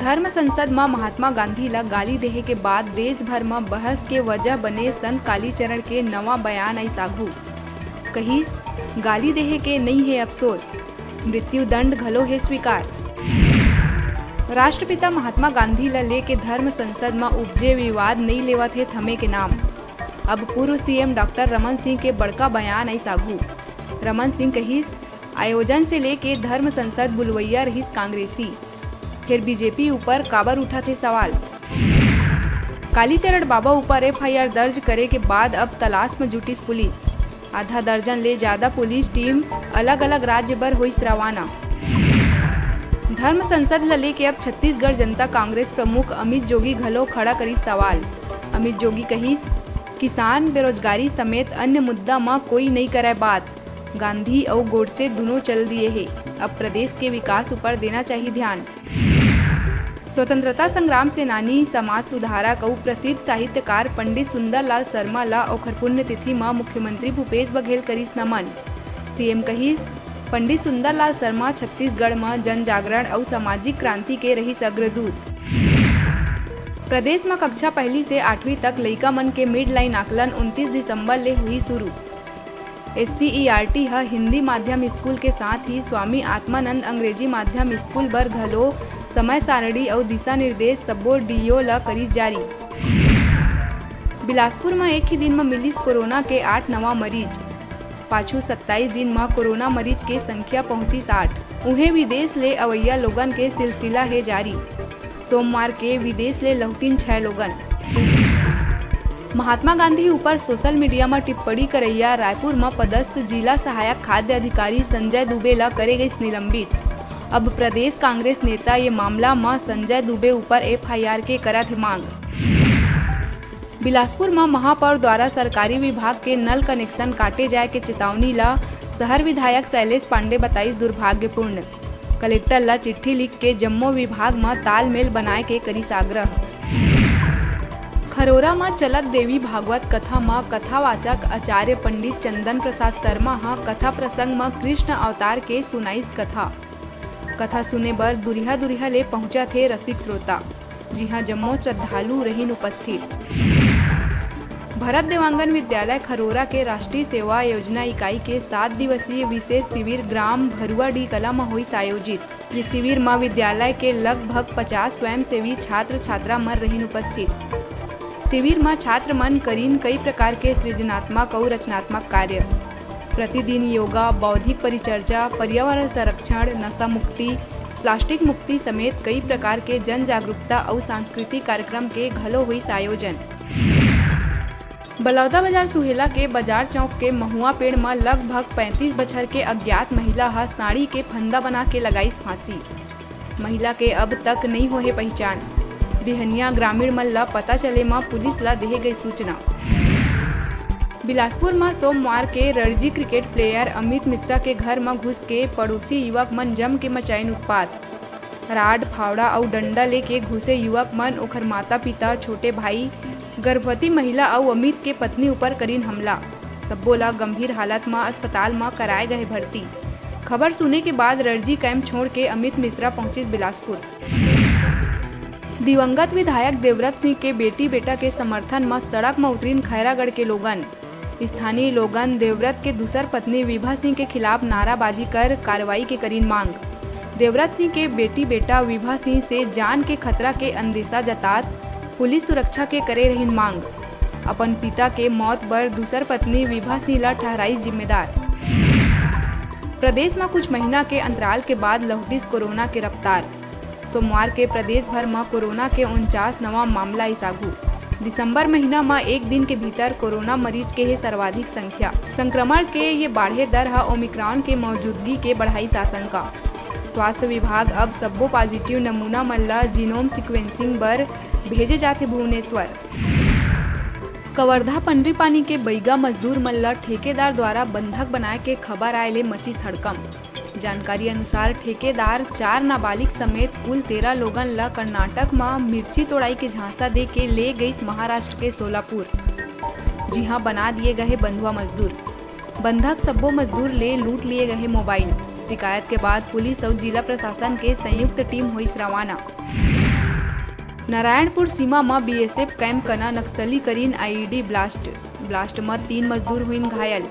धर्म संसद में महात्मा गांधी ला गाली देहे के बाद देश भर में बहस के वजह बने संत कालीचरण के नवा बयान आई सागू। कहिस गाली देहे के नहीं है अफसोस, मृत्यु दंड घलो है स्वीकार। राष्ट्रपिता महात्मा गांधी ला लेके धर्म संसद में उपजे विवाद नहीं लेवत है थमे के नाम। अब पूर्व सीएम डॉक्टर रमन सिंह के बड़का बयान आई सागू। रमन सिंह कहिस आयोजन से लेके धर्म संसद बुलवैया रहिस कांग्रेसी, फिर बीजेपी ऊपर काबर उठा थे सवाल। कालीचरण बाबा ऊपर एफआईआर दर्ज करे के बाद अब तलाश में जुटिस पुलिस। आधा दर्जन ले ज्यादा पुलिस टीम अलग अलग राज्य भर हुई रवाना। धर्म संसद ला लेके अब छत्तीसगढ़ जनता कांग्रेस प्रमुख अमित जोगी घलो खड़ा करी सवाल। अमित जोगी कहिस किसान बेरोजगारी समेत अन्य मुद्दा में कोई नहीं करे बात। गांधी और गोडसे दोनों चल दिए है, अब प्रदेश के विकास ऊपर देना चाहिए ध्यान। स्वतंत्रता संग्राम सेनानी, समाज सुधारक और प्रसिद्ध साहित्यकार पंडित सुंदरलाल शर्मा ला ओखर पुण्यतिथि में मुख्यमंत्री भूपेश बघेल करिस नमन। सीएम कहिस पंडित सुंदरलाल शर्मा छत्तीसगढ़ में जन जागरण और सामाजिक क्रांति के रहिस अग्रदूत। प्रदेश में कक्षा 1 से 8वीं तक लइका मन के मिड लाइन आकलन 29 दिसंबर ले हुई शुरू। SCERT है हिंदी माध्यम स्कूल के साथ ही स्वामी आत्मानंद अंग्रेजी माध्यम स्कूल बर घलो समय सारणी और दिशा निर्देश सब्बो DO ला करिस जारी। बिलासपुर में एक ही दिन में मिलिस कोरोना के 8 नवा मरीज। पाछू 27 दिन में कोरोना मरीज के संख्या पहुंची 60। उन्हें विदेश ले अवैया लोगन के सिलसिला है जारी। सोमवार के विदेश ले लौटिन 6 लोगन। महात्मा गांधी ऊपर सोशल मीडिया में टिप्पणी करैया रायपुर में पदस्थ जिला सहायक खाद्य अधिकारी संजय दुबे ला करे गई निलंबित। अब प्रदेश कांग्रेस नेता ये मामला में संजय दुबे ऊपर एफआईआर के करत है मांग। बिलासपुर में महापौर द्वारा सरकारी विभाग के नल कनेक्शन काटे जाए के चेतावनी ला शहर विधायक शैलेश पांडे बताई दुर्भाग्यपूर्ण। कलेक्टर ला चिट्ठी लिख के जम्मो विभाग में तालमेल बनाए के करिस आग्रह। खरोरा में चलत देवी भागवत कथा में कथावाचक आचार्य पंडित चंदन प्रसाद शर्मा कथा प्रसंग में कृष्ण अवतार के सुनाइस कथा सुने बर दुरिहा ले पहुंचा थे रसिक श्रोता। जी हां, जम्मो श्रद्धालु रहीन उपस्थित। भरत देवांगन विद्यालय खरोरा के राष्ट्रीय सेवा योजना इकाई के 7 दिवसीय विशेष शिविर ग्राम भरुआडी कला में हुई आयोजित। ये शिविर में विद्यालय के लगभग 50 स्वयंसेवी छात्र छात्रा मन रहीन उपस्थित। शिविर में छात्र मन करीन कई प्रकार के सृजनात्मक और रचनात्मक कार्य। प्रतिदिन योगा, बौद्धिक परिचर्चा, पर्यावरण संरक्षण, नशा मुक्ति, प्लास्टिक मुक्ति समेत कई प्रकार के जन जागरूकता और सांस्कृतिक कार्यक्रम के घलो हुई आयोजन। बलौदा बाजार सुहेला के बाजार चौक के महुआ पेड़ में लगभग 35 बछर के अज्ञात महिला साड़ी के फंदा बना के लगाई फांसी। महिला के अब तक नहीं होए पहचान। बिहनिया ग्रामीण मन ला पता चले में पुलिस ला देहे गई सूचना। बिलासपुर में सोमवार के रणजी क्रिकेट प्लेयर अमित मिश्रा के घर में घुस के पड़ोसी युवक मन जम के मचाइन उत्पात। राड, फावड़ा और डंडा लेके घुसे युवक मन ओखर माता पिता, छोटे भाई, गर्भवती महिला और अमित के पत्नी ऊपर करीन हमला। सब्बो ला गंभीर हालत में अस्पताल में कराए गए भर्ती। खबर सुने के बाद रणजी कैंप छोड़ के अमित मिश्रा पहुंचे बिलासपुर। दिवंगत विधायक देवव्रत सिंह के बेटी बेटा के समर्थन में सड़क में उतरीन खैरागढ़ के लोगन। स्थानीय लोगन देवव्रत के दूसर पत्नी विभा सिंह के खिलाफ नाराबाजी कर कार्रवाई के करीन मांग। देवव्रत सिंह के बेटी बेटा विभा सिंह से जान के खतरा के अंदेशा जतात पुलिस सुरक्षा के करे रहीन मांग। अपन पिता के मौत पर दूसर पत्नी विभा सिंह ला ठहराई जिम्मेदार। प्रदेश में कुछ महीना के अंतराल के बाद लौटिस कोरोना के रफ्तार। सोमवार के प्रदेश भर में कोरोना के 49 नवा मामला आगू। दिसंबर महीना में एक दिन के भीतर कोरोना मरीज के है सर्वाधिक संख्या। संक्रमण के ये बढ़े दर है ओमिक्रॉन के मौजूदगी के बढ़ाई आशंका। स्वास्थ्य विभाग अब सब्बो पॉजिटिव नमूना मन ला जीनोम सीक्वेंसिंग बर भेजे जाते भुवनेश्वर। कवर्धा पंडरीपानी के बैगा मजदूर मन ला ठेकेदार द्वारा बंधक बनाए के खबर आए ले मची हड़कंप। जानकारी अनुसार ठेकेदार 4 नाबालिग समेत कुल 13 लोगन ला कर्नाटक में मिर्ची तोड़ाई के झांसा दे के ले गई महाराष्ट्र के सोलापुर। जी हां, बना दिए गए बंधुआ मजदूर। बंधक सब्बो मजदूर ले लूट लिए गए मोबाइल। शिकायत के बाद पुलिस और जिला प्रशासन के संयुक्त टीम हुई रवाना। नारायणपुर सीमा में बीएसएफ कैंप कना नक्सली करीन आईईडी ब्लास्ट में 3 मजदूर हुईन घायल।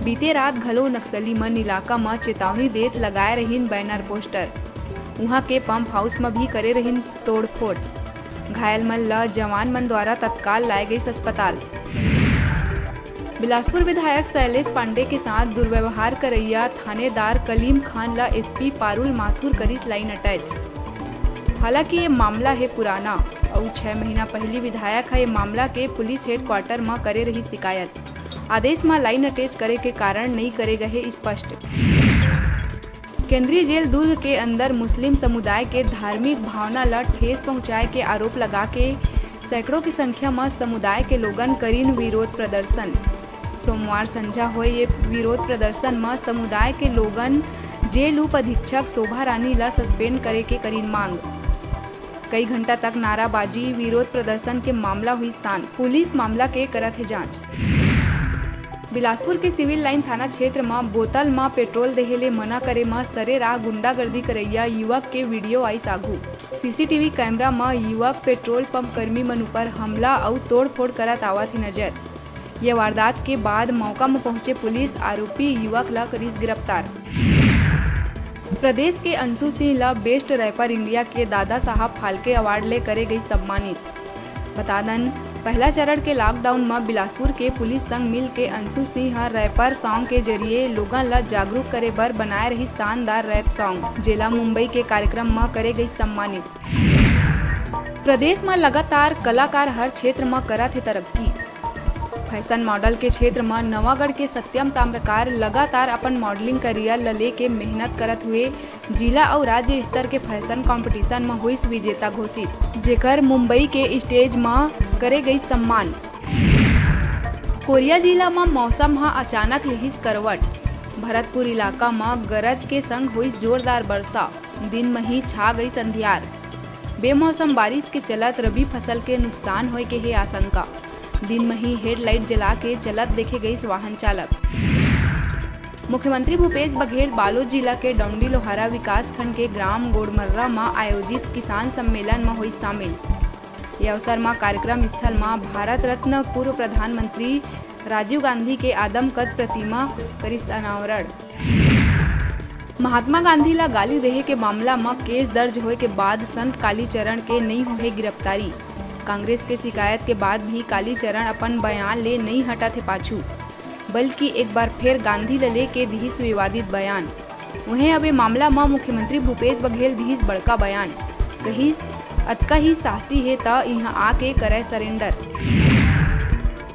बीते रात घलो नक्सली मन इलाका में चेतावनी देत लगाए रहीन बैनर पोस्टर। वहां के पंप हाउस में भी करे रहीन तोड़फोड़। घायल मन ल जवान मन द्वारा तत्काल लाए गई अस्पताल। बिलासपुर विधायक शैलेश पांडे के साथ दुर्व्यवहार करैया थानेदार कलीम खान ला एसपी पारुल माथुर करिस लाइन अटैच। हालांकि ये मामला है पुराना और 6 महीना पहली विधायक है ये मामला के पुलिस हेडक्वार्टर में करे रही शिकायत। आदेश में लाइन अटैच करे के कारण नहीं करे गए स्पष्ट। केंद्रीय जेल दुर्ग के अंदर मुस्लिम समुदाय के धार्मिक भावना ला ठेस पहुंचाए के आरोप लगा के सैकड़ों की संख्या में समुदाय के लोगन करीन विरोध प्रदर्शन। सोमवार संझा हुए ये विरोध प्रदर्शन में समुदाय के लोगन जेल उप अधीक्षक शोभा रानी ला सस्पेंड करे के करीन मांग। कई घंटा तक नाराबाजी विरोध प्रदर्शन के मामला हुई स्थान। पुलिस मामला के करत है जांच। बिलासपुर के सिविल लाइन थाना क्षेत्र में बोतल में पेट्रोल देहेले मना करे में सरेराह गुंडागर्दी करैया युवक के वीडियो आई सागू। सीसीटीवी कैमरा में युवक पेट्रोल पंप कर्मी मन ऊपर हमला और तोड़फोड़ करत आवत ही नजर। यह वारदात के बाद मौका में पहुंचे पुलिस आरोपी युवक ला करीस गिरफ्तार। प्रदेश के अंशु सिंह ला बेस्ट रैपर इंडिया के दादा साहब फाल्के अवार्ड ले करे गई सम्मानित। बता दन पहला चरण के लॉकडाउन में बिलासपुर के पुलिस संग मिल के अंशु सिंह रैपर सॉन्ग के जरिए लोगन ला जागरूक करे बर बनाए रही शानदार रैप सॉन्ग जिला मुंबई के कार्यक्रम में करे गई सम्मानित। प्रदेश में लगातार कलाकार हर क्षेत्र में करत है तरक्की। फैशन मॉडल के क्षेत्र में नवागढ़ के सत्यम ताम्रकार लगातार अपन मॉडलिंग करियर ल लेके मेहनत करत हुए जिला और राज्य स्तर के फैशन कंपटीशन में हुई विजेता घोषित, जेकर मुंबई के स्टेज में करे गई सम्मान। कोरिया जिला में मौसम हा अचानक लिहिस करवट। भरतपुर इलाका में गरज के संग हुई जोरदार वर्षा। दिन में ही छा गई संधियार। बेमौसम बारिश के चलत रबी फसल के नुकसान होए के है आशंका। दिन में ही हेडलाइट जला के चलत देखे गई वाहन चालक। मुख्यमंत्री भूपेश बघेल बालोद जिला के डौंडी लोहारा विकास खंड के ग्राम गोड़मर्रा में आयोजित किसान सम्मेलन में हुई शामिल। यह अवसर में कार्यक्रम स्थल में भारत रत्न पूर्व प्रधानमंत्री राजीव गांधी के आदमकद प्रतिमा करिस अनावरण। महात्मा गांधी ला गाली देहे के मामला में केस दर्ज होए के बाद संत कालीचरण के नहीं हुए गिरफ्तारी। कांग्रेस के शिकायत के बाद भी कालीचरण अपन बयान ले नहीं हटा थे पाछू, बल्कि एक बार फिर गांधी ले के दिहिस विवादित बयान। वहीं अब मामला में मुख्यमंत्री भूपेश बघेल दिहिस बड़का बयान। कहिस अतका ही साहसी है त यहाँ आके करे सरेंडर।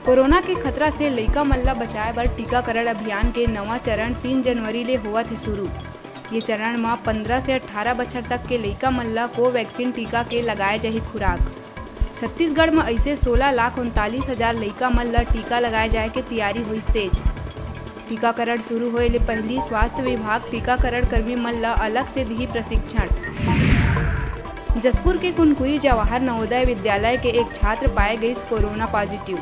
कोरोना के खतरा से लइका मन ला बचाए बर टीकाकरण अभियान के नवा चरण 3 जनवरी ले होवत है शुरू। ये चरण में 15 से 18 बछर तक के लइका मन ला कोवैक्सीन टीका के लगाए जाही खुराक। छत्तीसगढ़ में ऐसे 16,39,000 लइका मन ला टीका लगाए जाए के तैयारी हुई तेज। टीकाकरण शुरू होए ले पहली स्वास्थ्य विभाग टीकाकरण कर्मी मन ला अलग से दी प्रशिक्षण। जसपुर के कुनकुरी जवाहर नवोदय विद्यालय के एक छात्र पाए गई कोरोना पॉजिटिव।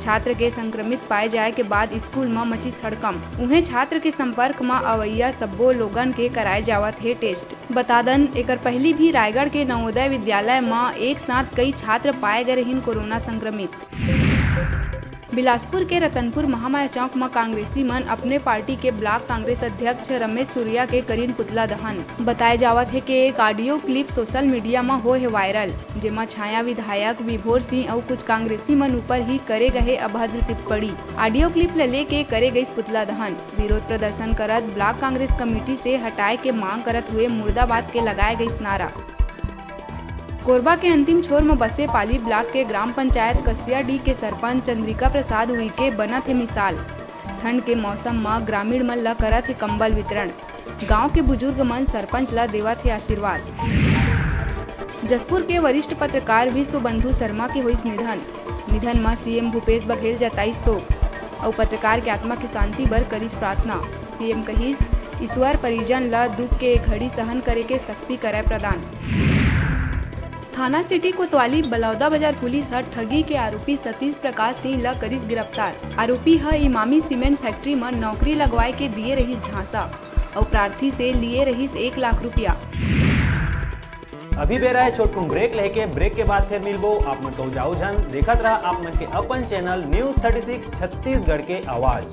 छात्र के संक्रमित पाए जाए के बाद स्कूल में मची सड़कम। उन्हें छात्र के संपर्क में अवैया सब्बो लोगन के कराए जावत है टेस्ट। बता दन एकर पहली भी रायगढ़ के नवोदय विद्यालय में एक साथ कई छात्र पाए गए रहीन कोरोना संक्रमित। बिलासपुर के रतनपुर महामाया चौक में कांग्रेसी मन अपने पार्टी के ब्लॉक कांग्रेस अध्यक्ष रमेश सूर्या के करीन पुतला दहन। बताए जावत है कि एक ऑडियो क्लिप सोशल मीडिया में हो है वायरल, जेमा छाया विधायक विभोर सिंह और कुछ कांग्रेसी मन ऊपर ही करे गए अभद्र टिप्पणी। ऑडियो क्लिप ले के करे गई पुतला दहन। विरोध प्रदर्शन करत ब्लॉक कांग्रेस कमेटी से हटाए के मांग करत हुए मुर्दाबाद के लगाए गई नारा। कोरबा के अंतिम छोर में बसे पाली ब्लॉक के ग्राम पंचायत कसियाडीह के सरपंच चंद्रिका प्रसाद उइके बनत है मिसाल। ठंड के मौसम में ग्रामीण मन ला करत है कंबल वितरण। गांव के बुजुर्ग मन सरपंच ला देवत है आशीर्वाद। जसपुर के वरिष्ठ पत्रकार विश्व बंधु शर्मा के हुई निधन में सीएम भूपेश बघेल जताई शोक और पत्रकार के आत्मा की शांति बर करिस प्रार्थना। सीएम कहिस ईश्वर परिजन ला दुख के घड़ी सहन करे के शक्ति करे प्रदान। थाना सिटी कोतवाली बलौदा बाजार पुलिस हर ठगी के आरोपी सतीश प्रकाश सिंह ला करिस गिरफ्तार। आरोपी है इमामी सीमेंट फैक्ट्री में नौकरी लगवाए के दिए रही झांसा और प्रार्थी से लिए रही 1 लाख रुपया। अभी बेरा है छोटकुन ब्रेक लेके, ब्रेक के बाद फिर मिलबो। आप मन को जाओ जन देखत रहा आप मन के अपन चैनल न्यूज 36 छत्तीसगढ़ के आवाज।